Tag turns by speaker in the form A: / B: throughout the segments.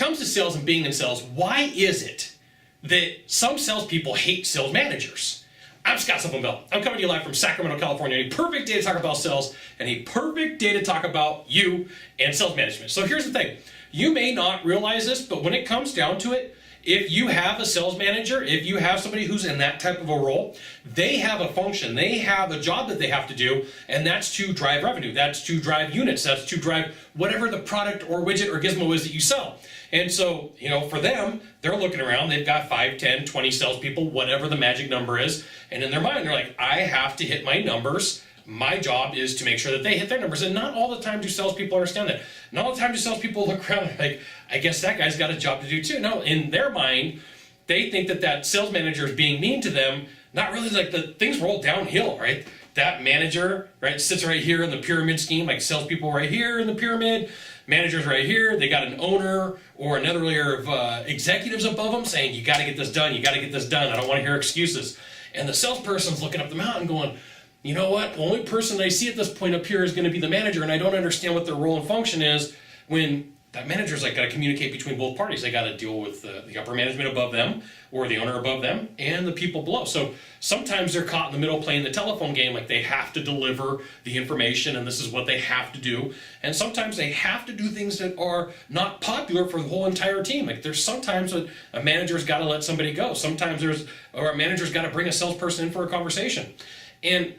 A: comes to sales and being in sales, why is it that some salespeople hate sales managers? I'm Sylvan Bell. I'm coming to you live from Sacramento, California. A perfect day to talk about sales and a perfect day to talk about you and sales management. So here's the thing. You may not realize this, but when it comes down to it, if you have a sales manager, if you have somebody who's in that type of a role, they have a function, they have a job that they have to do, and that's to drive revenue, that's to drive units, that's to drive whatever the product or widget or gizmo is that you sell. And so, for them, they're looking around, they've got 5, 10, 20 salespeople, whatever the magic number is, and in their mind, they're like, I have to hit my numbers. My job is to make sure that they hit their numbers. And not all the time do salespeople understand that. Not all the time do salespeople look around and like, I guess that guy's got a job to do too. No, in their mind, they think that sales manager is being mean to them. Not really, like the things roll downhill, right? That manager, right, sits right here in the pyramid scheme, like salespeople right here in the pyramid, managers right here. They got an owner or another layer of executives above them saying, you got to get this done. You got to get this done. I don't want to hear excuses. And the salesperson's looking up the mountain going, you know what? The only person I see at this point up here is going to be the manager, and I don't understand what their role and function is when that manager's like got to communicate between both parties. They got to deal with the upper management above them or the owner above them and the people below. So sometimes they're caught in the middle playing the telephone game, like they have to deliver the information and this is what they have to do. And sometimes they have to do things that are not popular for the whole entire team. Like there's sometimes a manager's got to let somebody go. Sometimes a manager's got to bring a salesperson in for a conversation. And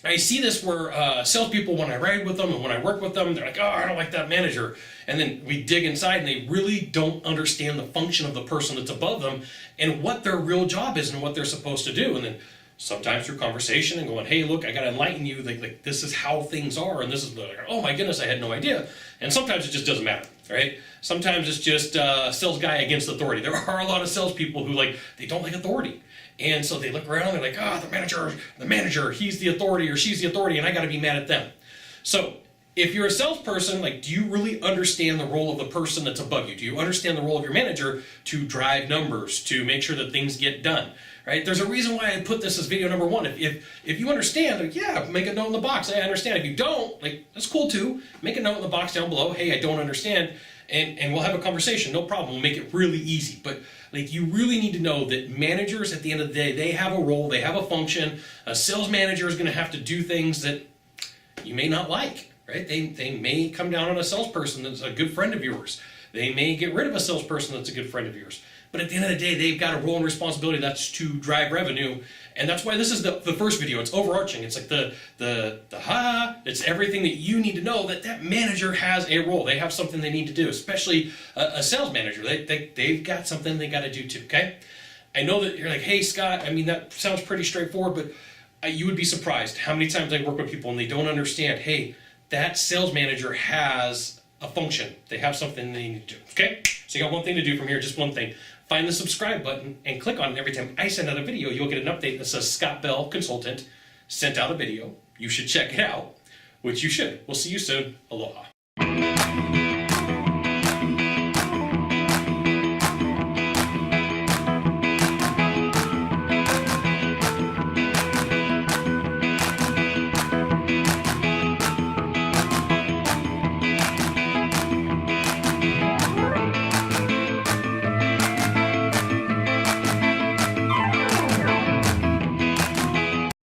A: I see this where salespeople, when I ride with them and when I work with them, they're like, oh, I don't like that manager. And then we dig inside and they really don't understand the function of the person that's above them and what their real job is and what they're supposed to do. And then sometimes through conversation and going, hey, look, I got to enlighten you. Like this is how things are. And this is like, oh my goodness, I had no idea. And sometimes it just doesn't matter, right? Sometimes it's just sales guy against authority. There are a lot of salespeople who they don't like authority. And so they look around, they're like, the manager, he's the authority or she's the authority, and I got to be mad at them. So if you're a salesperson, do you really understand the role of the person that's above you? Do you understand the role of your manager to drive numbers, to make sure that things get done? Right? There's a reason why I put this as video number 1. If you understand, yeah, make a note in the box. Hey, I understand. If you don't, that's cool too. Make a note in the box down below. Hey, I don't understand. And we'll have a conversation. No problem. We'll make it really easy. But you really need to know that managers, at the end of the day, they have a role. They have a function. A sales manager is going to have to do things that you may not like. Right? They may come down on a salesperson that's a good friend of yours. They may get rid of a salesperson that's a good friend of yours. But at the end of the day, they've got a role and responsibility that's to drive revenue. And that's why this is the first video. It's overarching. It's like it's everything that you need to know that manager has a role. They have something they need to do, especially a sales manager. They've got something they got to do too, okay? I know that you're like, hey, Scott, that sounds pretty straightforward, but you would be surprised how many times I work with people and they don't understand, hey, that sales manager has a function. They have something they need to do, okay? So you got one thing to do from here, just one thing. Find the subscribe button and click on it. Every time I send out a video, you'll get an update that says Scott Bell Consultant sent out a video. You should check it out, which you should. We'll see you soon. Aloha.